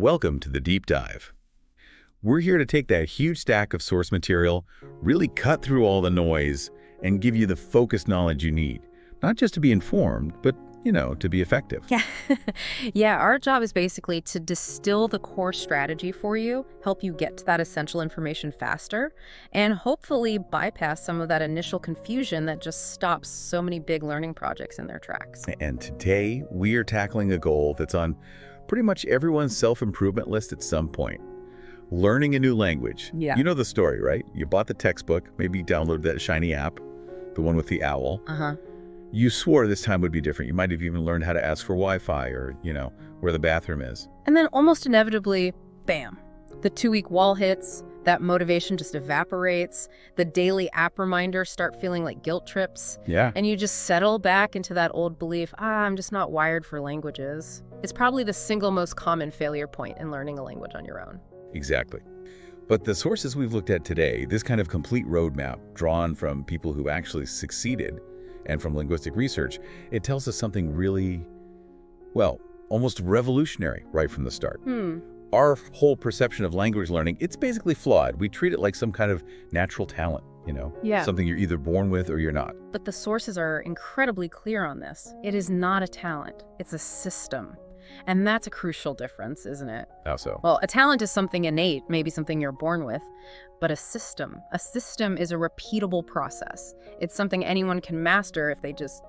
Welcome to the Deep Dive. We're here to take that huge stack of source material, really cut through all the noise, and give you the focused knowledge you need. Not just to be informed, but, to be effective. Yeah. Yeah, our job is basically to distill the core strategy for you, help you get to that essential information faster, and hopefully bypass some of that initial confusion that just stops so many big learning projects in their tracks. And today, we are tackling a goal that's on pretty much everyone's self-improvement list at some point. Learning a new language. Yeah. You know the story, right? You bought the textbook, maybe you downloaded that shiny app, the one with the owl. Uh-huh. You swore this time would be different. You might have even learned how to ask for Wi-Fi or, where the bathroom is. And then almost inevitably, bam, the 2-week wall hits, that motivation just evaporates, the daily app reminders start feeling like guilt trips. Yeah. And you just settle back into that old belief, I'm just not wired for languages. It's probably the single most common failure point in learning a language on your own. Exactly. But the sources we've looked at today, this kind of complete roadmap drawn from people who actually succeeded and from linguistic research, it tells us something really, almost revolutionary right from the start. Our whole perception of language learning, it's basically flawed. We treat it like some kind of natural talent, Yeah. something you're either born with or you're not. But the sources are incredibly clear on this. It is not a talent, it's a system. And that's a crucial difference, isn't it? How so? Well, a talent is something innate, maybe something you're born with, but a system is a repeatable process. It's something anyone can master if they just,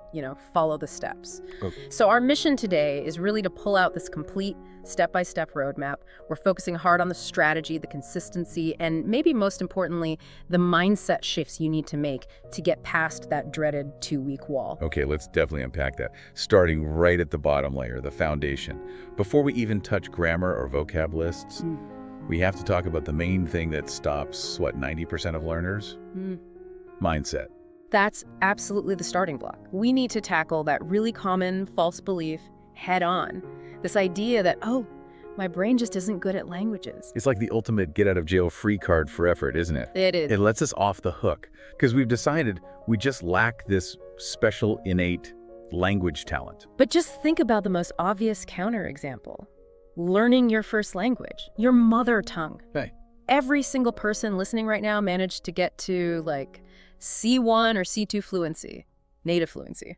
follow the steps. Okay. So our mission today is really to pull out this complete step-by-step roadmap. We're focusing hard on the strategy, the consistency, and maybe most importantly, the mindset shifts you need to make to get past that dreaded 2-week wall. Okay, let's definitely unpack that. Starting right at the bottom layer, the foundation. Before we even touch grammar or vocab lists, we have to talk about the main thing that stops, 90% of learners? Mindset. That's absolutely the starting block. We need to tackle that really common false belief head on. This idea that, my brain just isn't good at languages. It's like the ultimate get-out-of-jail-free card for effort, isn't it? It is. It lets us off the hook because we've decided we just lack this special innate language talent. But just think about the most obvious counterexample. Learning your first language, your mother tongue. Hey. Every single person listening right now managed to get to C1 or C2 fluency, native fluency,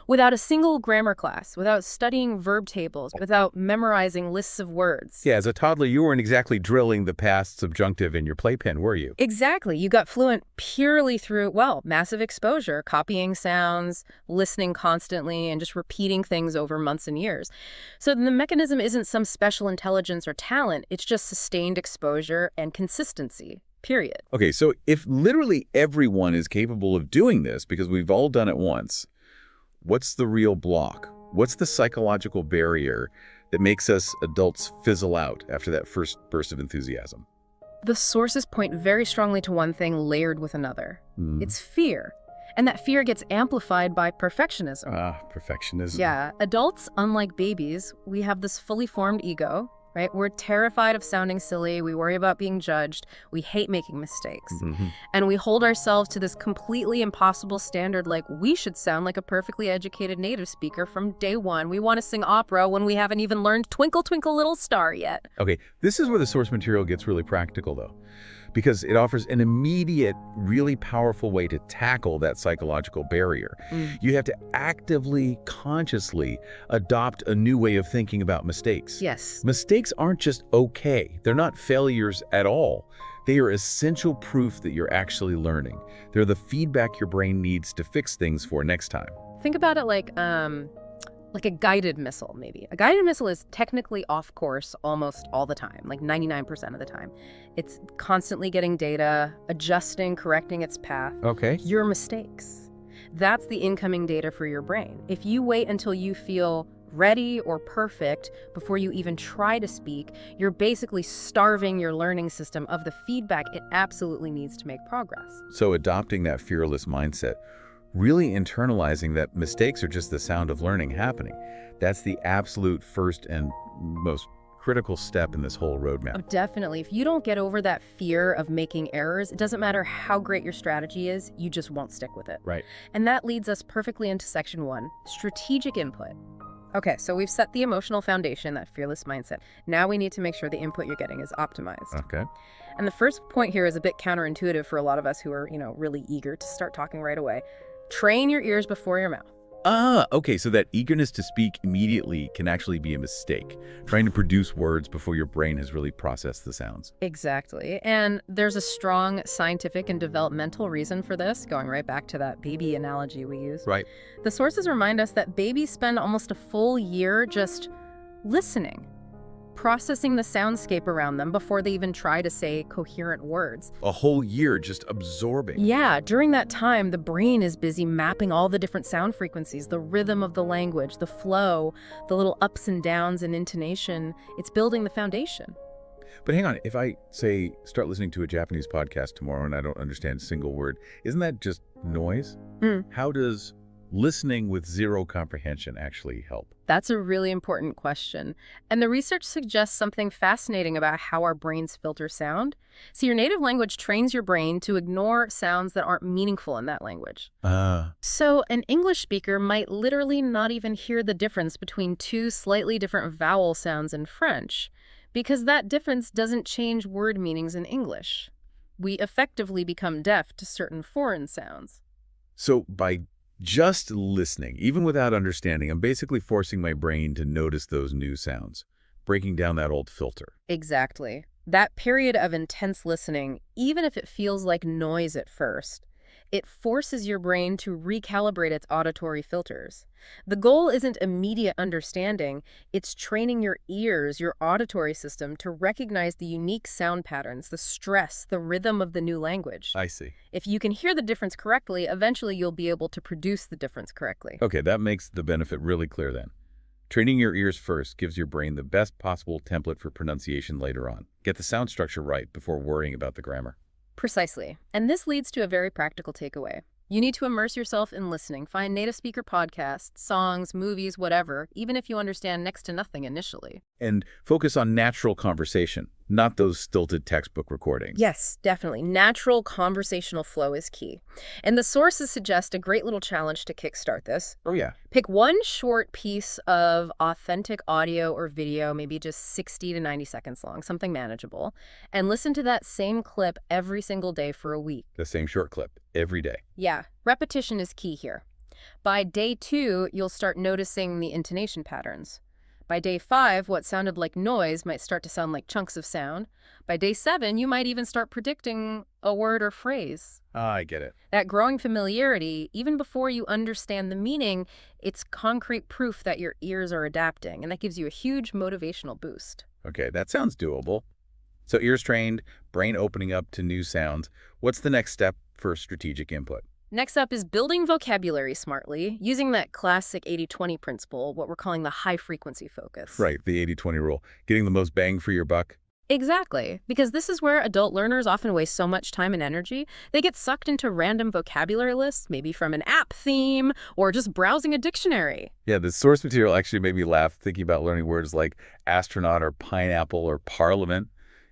without a single grammar class, without studying verb tables, without memorizing lists of words. Yeah, as a toddler, you weren't exactly drilling the past subjunctive in your playpen, were you? Exactly. You got fluent purely through, massive exposure, copying sounds, listening constantly, and just repeating things over months and years. So the mechanism isn't some special intelligence or talent. It's just sustained exposure and consistency. Period. Okay, so if literally everyone is capable of doing this because we've all done it once, what's the real block? What's the psychological barrier that makes us adults fizzle out after that first burst of enthusiasm? The sources point very strongly to one thing layered with another. It's fear. And that fear gets amplified by perfectionism. Perfectionism. Yeah, adults, unlike babies, we have this fully formed ego. Right? We're terrified of sounding silly. We worry about being judged. We hate making mistakes. And we hold ourselves to this completely impossible standard like we should sound like a perfectly educated native speaker from day one. We want to sing opera when we haven't even learned Twinkle, Twinkle, Little Star yet. Okay, this is where the source material gets really practical, though, because it offers an immediate, really powerful way to tackle that psychological barrier. You have to actively, consciously adopt a new way of thinking about mistakes. Yes. Mistakes aren't just okay. They're not failures at all. They are essential proof that you're actually learning. They're the feedback your brain needs to fix things for next time. Think about it like a guided missile, maybe. A guided missile is technically off course almost all the time, like 99% of the time. It's constantly getting data, adjusting, correcting its path. Okay. Your mistakes. That's the incoming data for your brain. If you wait until you feel ready or perfect before you even try to speak, you're basically starving your learning system of the feedback it absolutely needs to make progress. So adopting that fearless mindset, really internalizing that mistakes are just the sound of learning happening. That's the absolute first and most critical step in this whole roadmap. Oh, definitely. If you don't get over that fear of making errors, it doesn't matter how great your strategy is, you just won't stick with it. Right. And that leads us perfectly into section 1, strategic input. Okay, so we've set the emotional foundation, that fearless mindset. Now we need to make sure the input you're getting is optimized. Okay. And the first point here is a bit counterintuitive for a lot of us who are, really eager to start talking right away. Train your ears before your mouth. Okay, so that eagerness to speak immediately can actually be a mistake. Trying to produce words before your brain has really processed the sounds. Exactly. And there's a strong scientific and developmental reason for this, going right back to that baby analogy we used. Right. The sources remind us that babies spend almost a full year just listening, processing the soundscape around them before they even try to say coherent words. A whole year just absorbing. Yeah, during that time, the brain is busy mapping all the different sound frequencies, the rhythm of the language, the flow, the little ups and downs and intonation. It's building the foundation. But hang on, if I, say, start listening to a Japanese podcast tomorrow and I don't understand a single word, isn't that just noise? How does listening with zero comprehension actually help? That's a really important question. And the research suggests something fascinating about how our brains filter sound. See, your native language trains your brain to ignore sounds that aren't meaningful in that language. So an English speaker might literally not even hear the difference between two slightly different vowel sounds in French, because that difference doesn't change word meanings in English. We effectively become deaf to certain foreign sounds. So by just listening, even without understanding, I'm basically forcing my brain to notice those new sounds, breaking down that old filter. Exactly. That period of intense listening, even if it feels like noise at first, it forces your brain to recalibrate its auditory filters. The goal isn't immediate understanding, it's training your ears, your auditory system, to recognize the unique sound patterns, the stress, the rhythm of the new language. I see. If you can hear the difference correctly, eventually you'll be able to produce the difference correctly. Okay, that makes the benefit really clear then. Training your ears first gives your brain the best possible template for pronunciation later on. Get the sound structure right before worrying about the grammar. Precisely. And this leads to a very practical takeaway. You need to immerse yourself in listening. Find native speaker podcasts, songs, movies, whatever, even if you understand next to nothing initially. And focus on natural conversation, not those stilted textbook recordings. Yes, definitely. Natural conversational flow is key. And the sources suggest a great little challenge to kickstart this. Oh, yeah. Pick one short piece of authentic audio or video, maybe just 60 to 90 seconds long, something manageable, and listen to that same clip every single day for a week. The same short clip every day. Yeah, repetition is key here. By day 2, you'll start noticing the intonation patterns. By day 5, what sounded like noise might start to sound like chunks of sound. By day 7, you might even start predicting a word or phrase. I get it. That growing familiarity, even before you understand the meaning, it's concrete proof that your ears are adapting, and that gives you a huge motivational boost. Okay, that sounds doable. So ears trained, brain opening up to new sounds. What's the next step for strategic input? Next up is building vocabulary smartly, using that classic 80-20 principle, what we're calling the high-frequency focus. Right, the 80-20 rule. Getting the most bang for your buck. Exactly, because this is where adult learners often waste so much time and energy. They get sucked into random vocabulary lists, maybe from an app theme, or just browsing a dictionary. Yeah, the source material actually made me laugh thinking about learning words like astronaut or pineapple or parliament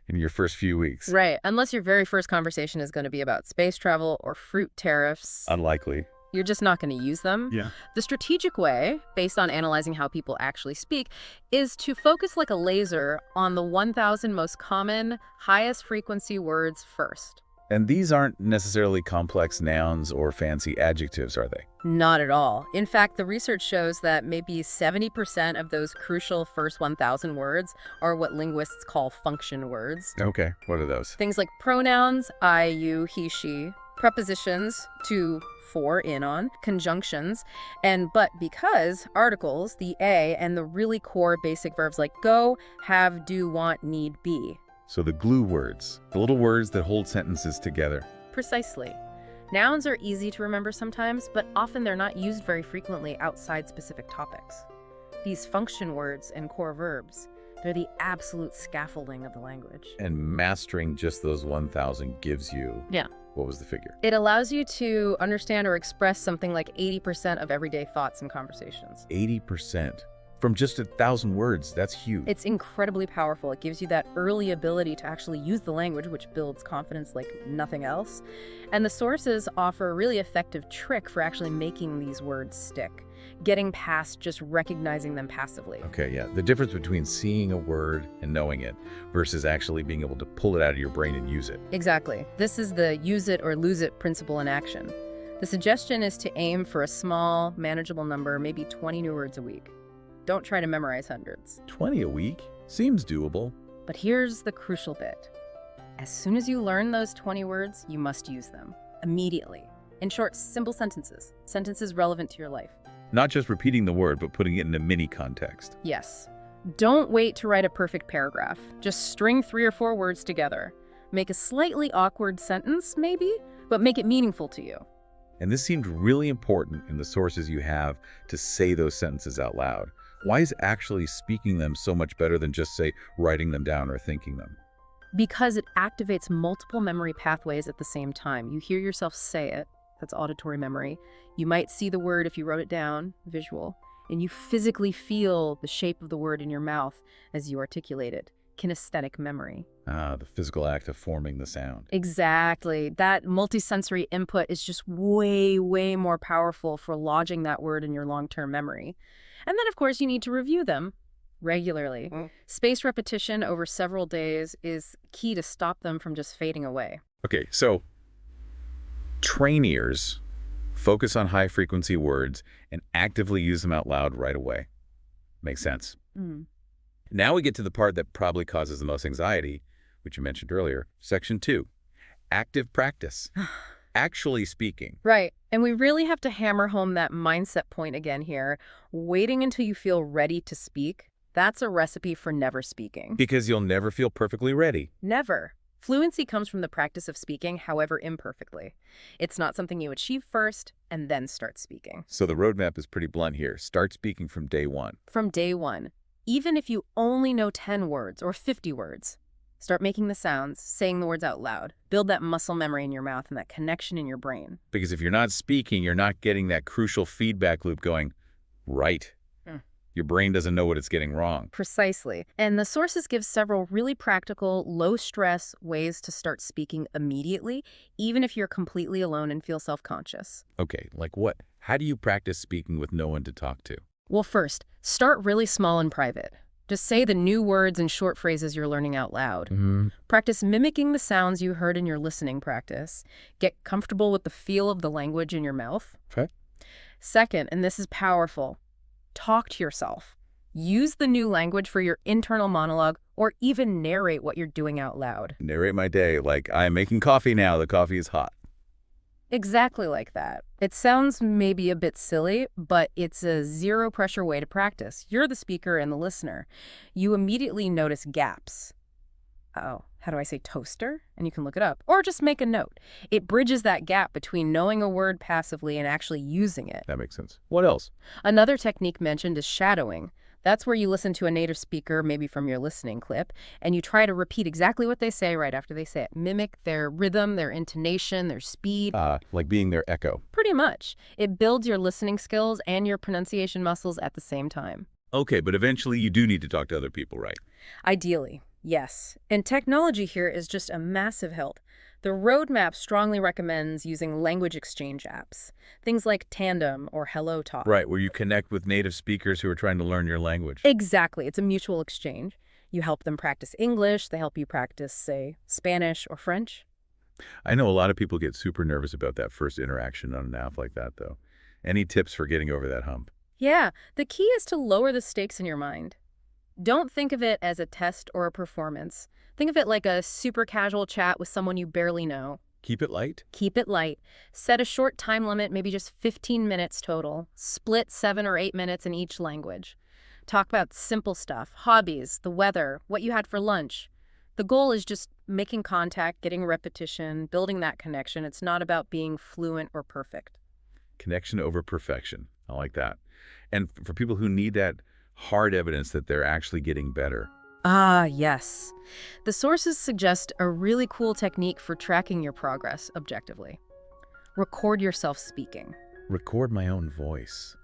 in your first few weeks. Right, unless your very first conversation is going to be about space travel or fruit tariffs. Unlikely. You're just not going to use them. Yeah. The strategic way, based on analyzing how people actually speak, is to focus like a laser on the 1,000 most common, highest frequency words first. And these aren't necessarily complex nouns or fancy adjectives, are they? Not at all. In fact, the research shows that maybe 70% of those crucial first 1,000 words are what linguists call function words. Okay, what are those? Things like pronouns, I, you, he, she, prepositions, to, for, in, on, conjunctions, and but, because, articles, the a, and the really core basic verbs like go, have, do, want, need, be. So the glue words, the little words that hold sentences together. Precisely. Nouns are easy to remember sometimes, but often they're not used very frequently outside specific topics. These function words and core verbs, they're the absolute scaffolding of the language. And mastering just those 1,000 gives you... Yeah. What was the figure? It allows you to understand or express something like 80% of everyday thoughts and conversations. 80%. From just 1,000 words, that's huge. It's incredibly powerful. It gives you that early ability to actually use the language, which builds confidence like nothing else. And the sources offer a really effective trick for actually making these words stick. getting past just recognizing them passively. Okay, yeah. The difference between seeing a word and knowing it versus actually being able to pull it out of your brain and use it. Exactly. This is the use it or lose it principle in action. The suggestion is to aim for a small, manageable number, maybe 20 new words a week. Don't try to memorize hundreds. 20 a week? Seems doable. But here's the crucial bit. As soon as you learn those 20 words, you must use them immediately. In short, simple sentences. Sentences relevant to your life. Not just repeating the word, but putting it in a mini context. Yes. Don't wait to write a perfect paragraph. Just string 3 or 4 words together. Make a slightly awkward sentence, maybe, but make it meaningful to you. And this seemed really important in the sources you have to say those sentences out loud. Why is actually speaking them so much better than just, say, writing them down or thinking them? Because it activates multiple memory pathways at the same time. You hear yourself say it. That's auditory memory. You might see the word if you wrote it down, visual, and you physically feel the shape of the word in your mouth as you articulate it. Kinesthetic memory. Ah, the physical act of forming the sound. Exactly. That multisensory input is just way, way more powerful for lodging that word in your long-term memory. And then, of course, you need to review them regularly. Spaced repetition over several days is key to stop them from just fading away. Okay, so train ears, focus on high-frequency words, and actively use them out loud right away. Makes sense. Now we get to the part that probably causes the most anxiety, which you mentioned earlier. Section 2, active practice. Actually speaking. Right. And we really have to hammer home that mindset point again here. Waiting until you feel ready to speak, that's a recipe for never speaking. Because you'll never feel perfectly ready. Never. Fluency comes from the practice of speaking, however imperfectly. It's not something you achieve first and then start speaking. So the roadmap is pretty blunt here. Start speaking from day one. From day one. Even if you only know 10 words or 50 words, start making the sounds, saying the words out loud. Build that muscle memory in your mouth and that connection in your brain. Because if you're not speaking, you're not getting that crucial feedback loop going, right. Your brain doesn't know what it's getting wrong. Precisely. And the sources give several really practical, low-stress ways to start speaking immediately, even if you're completely alone and feel self-conscious. Okay, like what? How do you practice speaking with no one to talk to? Well, first, start really small and private. Just say the new words and short phrases you're learning out loud. Practice mimicking the sounds you heard in your listening practice. Get comfortable with the feel of the language in your mouth. Okay. Second, and this is powerful, talk to yourself. Use the new language for your internal monologue or even narrate what you're doing out loud. Narrate my day like, I'm making coffee now, the coffee is hot. Exactly like that. It sounds maybe a bit silly, but it's a zero-pressure way to practice. You're the speaker and the listener. You immediately notice gaps. Oh, how do I say toaster? And you can look it up. Or just make a note. It bridges that gap between knowing a word passively and actually using it. That makes sense. What else? Another technique mentioned is shadowing. That's where you listen to a native speaker, maybe from your listening clip, and you try to repeat exactly what they say right after they say it. Mimic their rhythm, their intonation, their speed. Like being their echo. Pretty much. It builds your listening skills and your pronunciation muscles at the same time. Okay, but eventually you do need to talk to other people, right? Ideally, yes. And technology here is just a massive help. The roadmap strongly recommends using language exchange apps, things like Tandem or HelloTalk. Right, where you connect with native speakers who are trying to learn your language. Exactly. It's a mutual exchange. You help them practice English. They help you practice, say, Spanish or French. I know a lot of people get super nervous about that first interaction on an app like that, though. Any tips for getting over that hump? Yeah, the key is to lower the stakes in your mind. Don't think of it as a test or a performance. Think of it like a super casual chat with someone you barely know. Keep it light? Keep it light. Set a short time limit, maybe just 15 minutes total. Split 7 or 8 minutes in each language. Talk about simple stuff, hobbies, the weather, what you had for lunch. The goal is just making contact, getting repetition, building that connection. It's not about being fluent or perfect. Connection over perfection. I like that. And for people who need that hard evidence that they're actually getting better. Ah, yes. The sources suggest a really cool technique for tracking your progress objectively. Record yourself speaking. Record my own voice.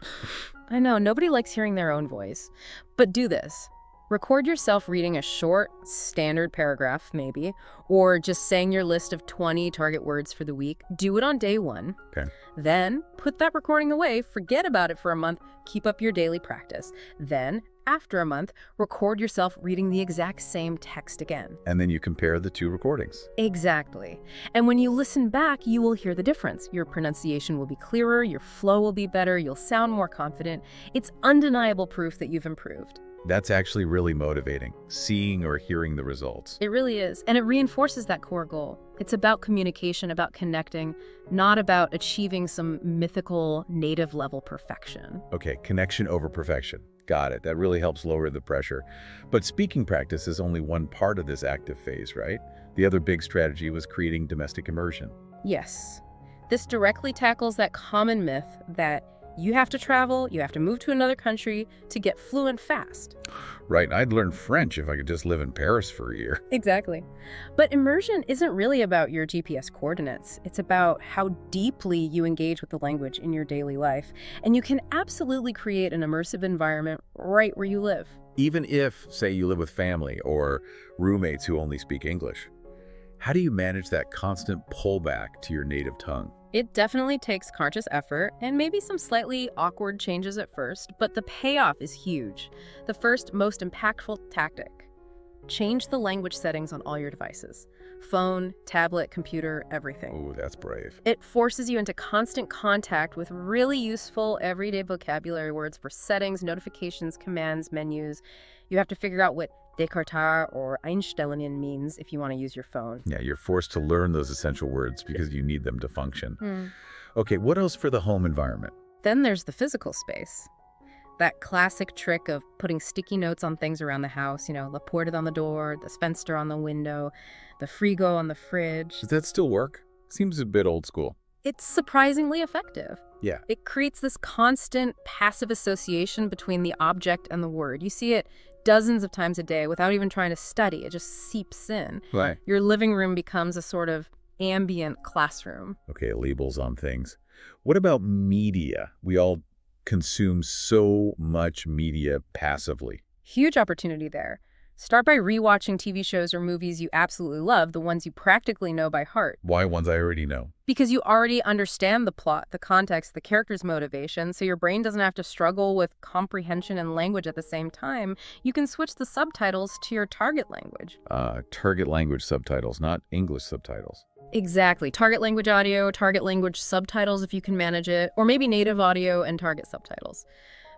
I know, nobody likes hearing their own voice. But do this. Record yourself reading a short, standard paragraph, maybe, or just saying your list of 20 target words for the week. Do it on day 1. Okay. Then put that recording away, forget about it for a month, keep up your daily practice. Then, after a month, record yourself reading the exact same text again. And then you compare the 2 recordings. Exactly. And when you listen back, you will hear the difference. Your pronunciation will be clearer, your flow will be better, you'll sound more confident. It's undeniable proof that you've improved. That's actually really motivating, seeing or hearing the results. It really is. And it reinforces that core goal. It's about communication, about connecting, not about achieving some mythical native level perfection. Okay, connection over perfection. Got it. That really helps lower the pressure. But speaking practice is only one part of this active phase, right? The other big strategy was creating domestic immersion. Yes. This directly tackles that common myth that you have to travel, you have to move to another country to get fluent fast. Right, I'd learn French if I could just live in Paris for a year. Exactly. But immersion isn't really about your GPS coordinates. It's about how deeply you engage with the language in your daily life. And you can absolutely create an immersive environment right where you live. Even if, say, you live with family or roommates who only speak English. How do you manage that constant pullback to your native tongue? It definitely takes conscious effort and maybe some slightly awkward changes at first, but the payoff is huge. The first, most impactful tactic: change the language settings on all your devices. Phone, tablet, computer, everything. Ooh, that's brave. It forces you into constant contact with really useful everyday vocabulary words for settings, notifications, commands, menus. You have to figure out what Dekartar or Einstellungen means if you want to use your phone. Yeah, you're forced to learn those essential words because you need them to function. Okay, what else for the home environment? Then there's the physical space. That classic trick of putting sticky notes on things around the house, La Porta on the door, the Fenster on the window, the Frigo on the fridge. Does that still work? Seems a bit old school. It's surprisingly effective. Yeah. It creates this constant passive association between the object and the word. You see it dozens of times a day without even trying to study. It just seeps in. Right. Your living room becomes a sort of ambient classroom. Okay, labels on things. What about media? We all consume so much media passively. Huge opportunity there. Start by rewatching TV shows or movies you absolutely love, the ones you practically know by heart. Why ones I already know? Because you already understand the plot, the context, the character's motivation, so your brain doesn't have to struggle with comprehension and language at the same time. You can switch the subtitles to your target language. Target language subtitles, not English subtitles. Exactly. Target language audio, target language subtitles if you can manage it, or maybe native audio and target subtitles.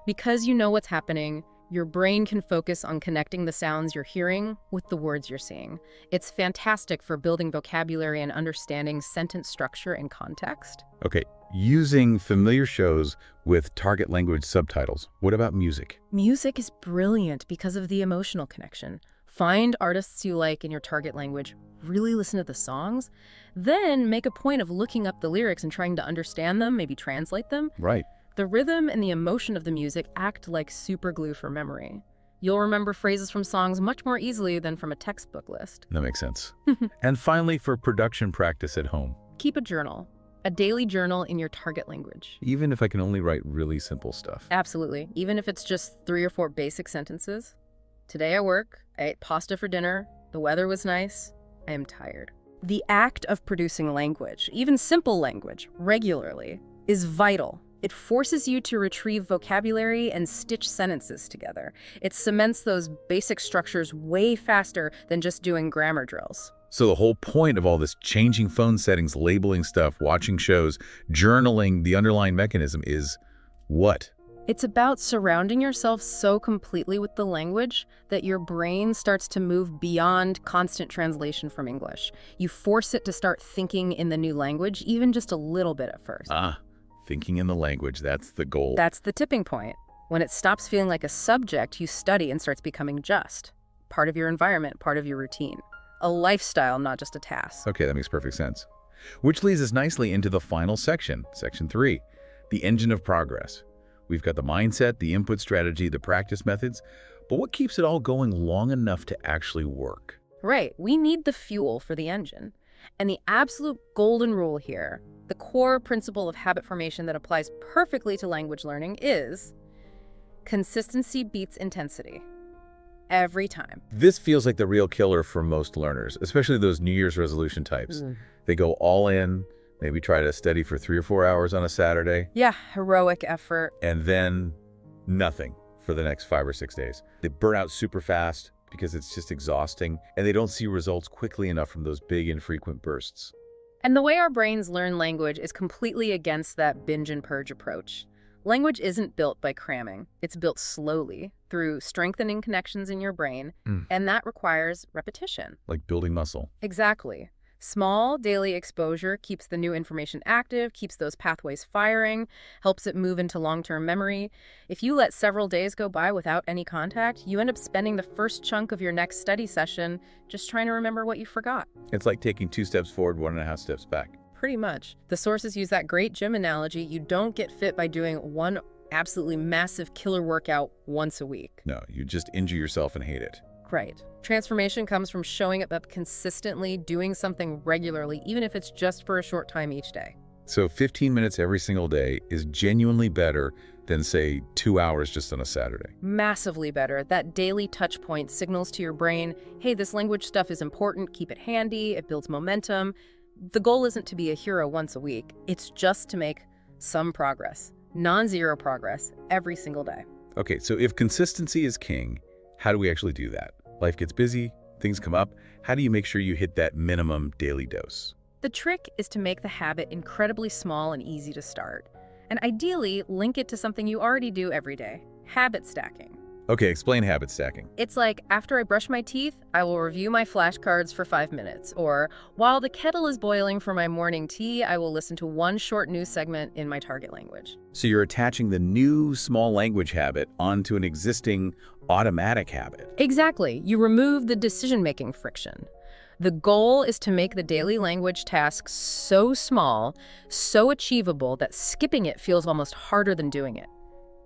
Because you know what's happening, your brain can focus on connecting the sounds you're hearing with the words you're seeing. It's fantastic for building vocabulary and understanding sentence structure and context. Okay, using familiar shows with target language subtitles. What about music? Music is brilliant because of the emotional connection. Find artists you like in your target language, really listen to the songs, then make a point of looking up the lyrics and trying to understand them, maybe translate them. Right. The rhythm and the emotion of the music act like super glue for memory. You'll remember phrases from songs much more easily than from a textbook list. That makes sense. And finally, for production practice at home. Keep a journal, a daily journal in your target language. Even if I can only write really simple stuff. Absolutely. Even if it's just 3 or 4 basic sentences. Today I work, I ate pasta for dinner, the weather was nice, I am tired. The act of producing language, even simple language, regularly, is vital. It forces you to retrieve vocabulary and stitch sentences together. It cements those basic structures way faster than just doing grammar drills. So the whole point of all this changing phone settings, labeling stuff, watching shows, journaling, the underlying mechanism is what? It's about surrounding yourself so completely with the language that your brain starts to move beyond constant translation from English. You force it to start thinking in the new language, even just a little bit at first. Thinking in the language, that's the goal. That's the tipping point. When it stops feeling like a subject you study and starts becoming just part of your environment, part of your routine. A lifestyle, not just a task. Okay, that makes perfect sense. Which leads us nicely into the final section, section 3, the engine of progress. We've got the mindset, the input strategy, the practice methods, but what keeps it all going long enough to actually work? Right, we need the fuel for the engine. And the absolute golden rule here, the core principle of habit formation that applies perfectly to language learning is consistency beats intensity. every time. This feels like the real killer for most learners, especially those New Year's resolution types. They go all in, maybe try to study for 3 or 4 hours on a Saturday. Yeah, heroic effort. And then nothing for the next 5 or 6 days. They burn out super fast because it's just exhausting, and they don't see results quickly enough from those big infrequent bursts. And the way our brains learn language is completely against that binge and purge approach. Language isn't built by cramming. It's built slowly through strengthening connections in your brain, and that requires repetition. Like building muscle. Exactly. Small daily exposure keeps the new information active, keeps those pathways firing, helps it move into long-term memory. If you let several days go by without any contact, you end up spending the first chunk of your next study session just trying to remember what you forgot. It's like taking 2 steps forward, 1.5 steps back. Pretty much. The sources use that great gym analogy. You don't get fit by doing one absolutely massive killer workout once a week. No, you just injure yourself and hate it. Right. Transformation comes from showing up consistently, doing something regularly, even if it's just for a short time each day. So 15 minutes every single day is genuinely better than, say, 2 hours just on a Saturday. Massively better. That daily touch point signals to your brain, hey, this language stuff is important, keep it handy, it builds momentum. The goal isn't to be a hero once a week. It's just to make some progress, non-zero progress, every single day. Okay, so if consistency is king, how do we actually do that? Life gets busy, things come up. How do you make sure you hit that minimum daily dose? The trick is to make the habit incredibly small and easy to start. And ideally, link it to something you already do every day. Habit stacking. Okay, explain habit stacking. It's like, after I brush my teeth, I will review my flashcards for 5 minutes. Or, while the kettle is boiling for my morning tea, I will listen to one short news segment in my target language. So you're attaching the new small language habit onto an existing automatic habit. Exactly. You remove the decision-making friction. The goal is to make the daily language task so small, so achievable, that skipping it feels almost harder than doing it.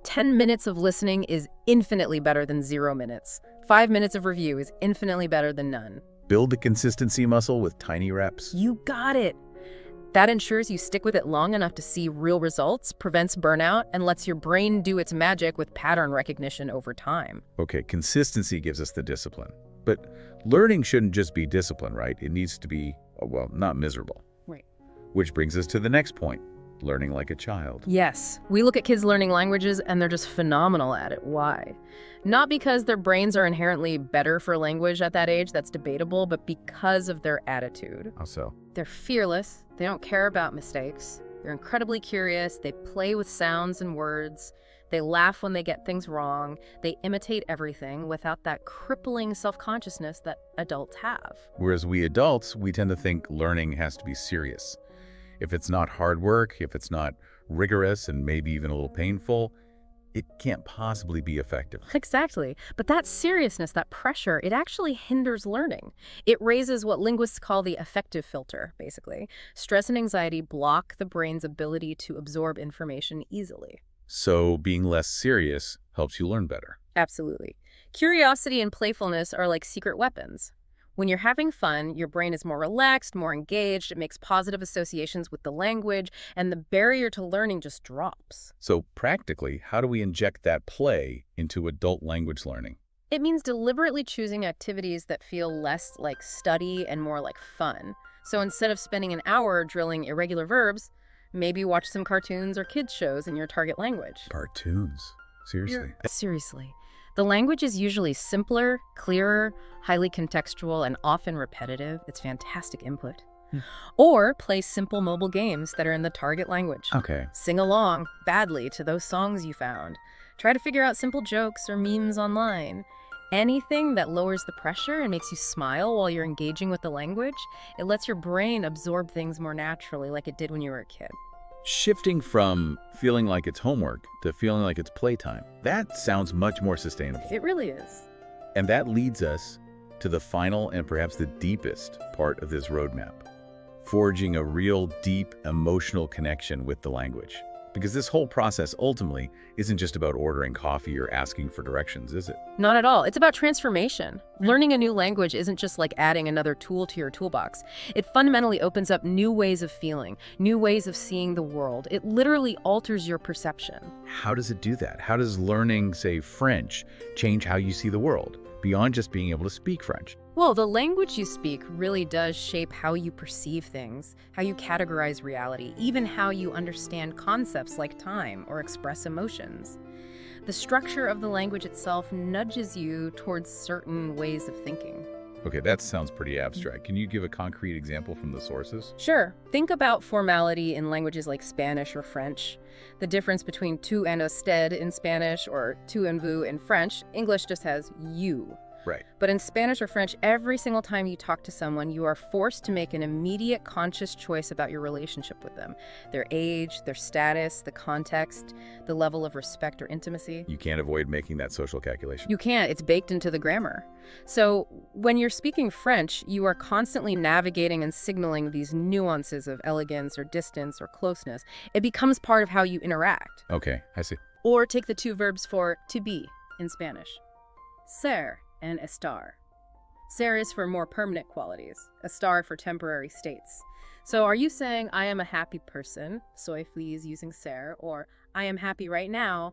10 minutes of listening is infinitely better than 0 minutes. 5 minutes of review is infinitely better than none. Build the consistency muscle with tiny reps. You got it. That ensures you stick with it long enough to see real results, prevents burnout, and lets your brain do its magic with pattern recognition over time. Okay, consistency gives us the discipline. But learning shouldn't just be discipline, right? It needs to be, well, not miserable. Right. Which brings us to the next point. Learning like a child. Yes, we look at kids learning languages and they're just phenomenal at it. Why? Not because their brains are inherently better for language at that age, that's debatable, but because of their attitude. How so? They're fearless, they don't care about mistakes, they're incredibly curious, they play with sounds and words, they laugh when they get things wrong, they imitate everything without that crippling self-consciousness that adults have. Whereas we adults, we tend to think learning has to be serious. If it's not hard work, if it's not rigorous and maybe even a little painful, it can't possibly be effective. Exactly. But that seriousness, that pressure, it actually hinders learning. It raises what linguists call the affective filter, basically. Stress and anxiety block the brain's ability to absorb information easily. So being less serious helps you learn better. Absolutely. Curiosity and playfulness are like secret weapons. When you're having fun, your brain is more relaxed, more engaged, it makes positive associations with the language, and the barrier to learning just drops. So practically, how do we inject that play into adult language learning? It means deliberately choosing activities that feel less like study and more like fun. So instead of spending an hour drilling irregular verbs, maybe watch some cartoons or kids shows in your target language. Cartoons? Seriously? Seriously. The language is usually simpler, clearer, highly contextual, and often repetitive. It's fantastic input. Or play simple mobile games that are in the target language. Okay. Sing along badly to those songs you found. Try to figure out simple jokes or memes online. Anything that lowers the pressure and makes you smile while you're engaging with the language, it lets your brain absorb things more naturally like it did when you were a kid. Shifting from feeling like it's homework to feeling like it's playtime, that sounds much more sustainable. It really is. And that leads us to the final and perhaps the deepest part of this roadmap, forging a real deep emotional connection with the language. Because this whole process ultimately isn't just about ordering coffee or asking for directions, is it? Not at all. It's about transformation. Learning a new language isn't just like adding another tool to your toolbox. It fundamentally opens up new ways of feeling, new ways of seeing the world. It literally alters your perception. How does it do that? How does learning, say, French, change how you see the world? beyond just being able to speak French. Well, the language you speak really does shape how you perceive things, how you categorize reality, even how you understand concepts like time or express emotions. The structure of the language itself nudges you towards certain ways of thinking. Okay, that sounds pretty abstract. Can you give a concrete example from the sources? Sure. Think about formality in languages like Spanish or French. The difference between tu and usted in Spanish or tu and vous in French, English just has you. Right. But in Spanish or French, every single time you talk to someone, you are forced to make an immediate conscious choice about your relationship with them. Their age, their status, the context, the level of respect or intimacy. You can't avoid making that social calculation. You can't. It's baked into the grammar. So when you're speaking French, you are constantly navigating and signaling these nuances of elegance or distance or closeness. It becomes part of how you interact. Okay, I see. Or take the two verbs for to be in Spanish. Ser and estar. Ser is for more permanent qualities, estar for temporary states. So are you saying I am a happy person, soy feliz using ser, or I am happy right now,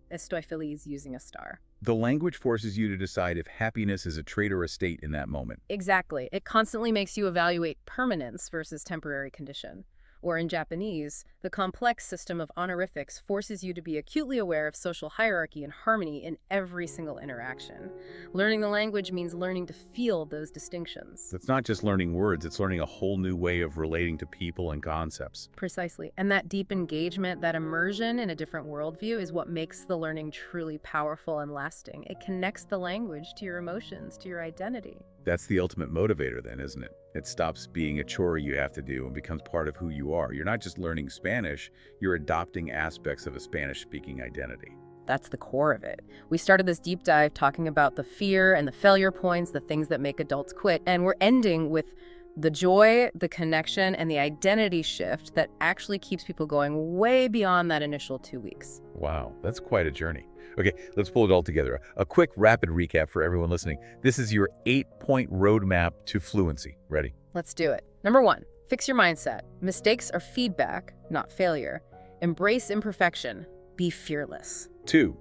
estoy feliz using estar? The language forces you to decide if happiness is a trait or a state in that moment. Exactly. It constantly makes you evaluate permanence versus temporary condition. Or in Japanese, the complex system of honorifics forces you to be acutely aware of social hierarchy and harmony in every single interaction. Learning the language means learning to feel those distinctions. It's not just learning words, it's learning a whole new way of relating to people and concepts. Precisely. And that deep engagement, that immersion in a different worldview is what makes the learning truly powerful and lasting. It connects the language to your emotions, to your identity. That's the ultimate motivator then, isn't it? It stops being a chore you have to do and becomes part of who you are. You're not just learning Spanish, you're adopting aspects of a Spanish-speaking identity. That's the core of it. We started this deep dive talking about the fear and the failure points, the things that make adults quit, and we're ending with the joy, the connection, and the identity shift that actually keeps people going way beyond that initial 2 weeks. Wow, that's quite a journey. Okay, let's pull it all together. A quick, rapid recap for everyone listening. This is your 8-point roadmap to fluency. Ready? Let's do it. Number 1, fix your mindset. Mistakes are feedback, not failure. Embrace imperfection. Be fearless. 2,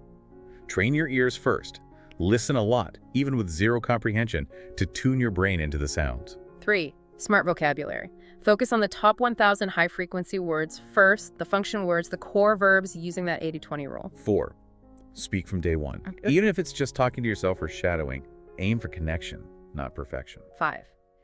train your ears first. Listen a lot, even with zero comprehension, to tune your brain into the sounds. 3, smart vocabulary. Focus on the top 1,000 high-frequency words first, the function words, the core verbs using that 80-20 rule. 4, speak from day one. Okay. Even if it's just talking to yourself or shadowing, aim for connection, not perfection. 5,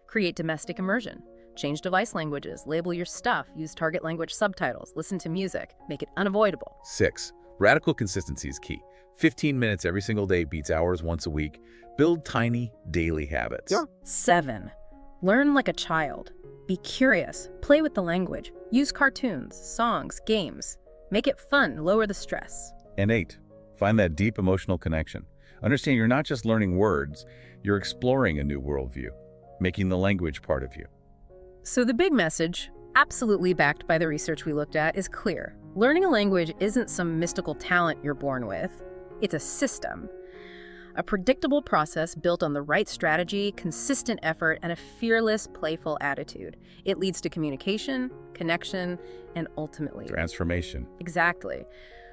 create domestic immersion. Change device languages, label your stuff, use target language subtitles, listen to music, make it unavoidable. 6, radical consistency is key. 15 minutes every single day beats hours once a week. Build tiny, daily habits. 7, learn like a child. Be curious, play with the language, use cartoons, songs, games. Make it fun, lower the stress. And 8, find that deep emotional connection. Understand you're not just learning words, you're exploring a new worldview, making the language part of you. So the big message, absolutely backed by the research we looked at, is clear. Learning a language isn't some mystical talent you're born with. It's a system. A predictable process built on the right strategy, consistent effort, and a fearless, playful attitude. It leads to communication, connection, and ultimately Transformation. exactly.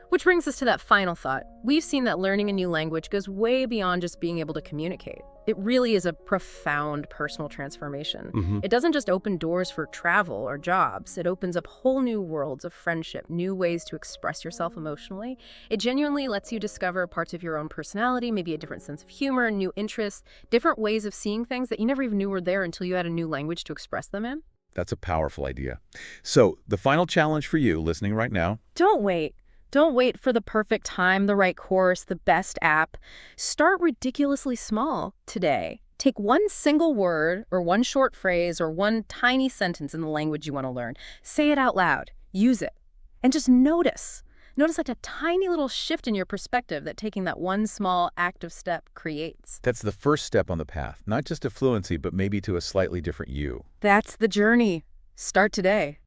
Which brings us to that final thought. We've seen that learning a new language goes way beyond just being able to communicate. It really is a profound personal transformation. It doesn't just open doors for travel or jobs. It opens up whole new worlds of friendship, new ways to express yourself emotionally. It genuinely lets you discover parts of your own personality, maybe a different sense of humor, new interests, different ways of seeing things that you never even knew were there until you had a new language to express them in. That's a powerful idea. So, the final challenge for you listening right now, Don't wait. Don't wait for the perfect time, the right course, the best app. Start ridiculously small today. Take one single word or one short phrase or one tiny sentence in the language you want to learn. Say it out loud. Use it. And just notice. Notice like a tiny little shift in your perspective that taking that one small active step creates. that's the first step on the path, not just to fluency, but maybe to a slightly different you. That's the journey. Start today.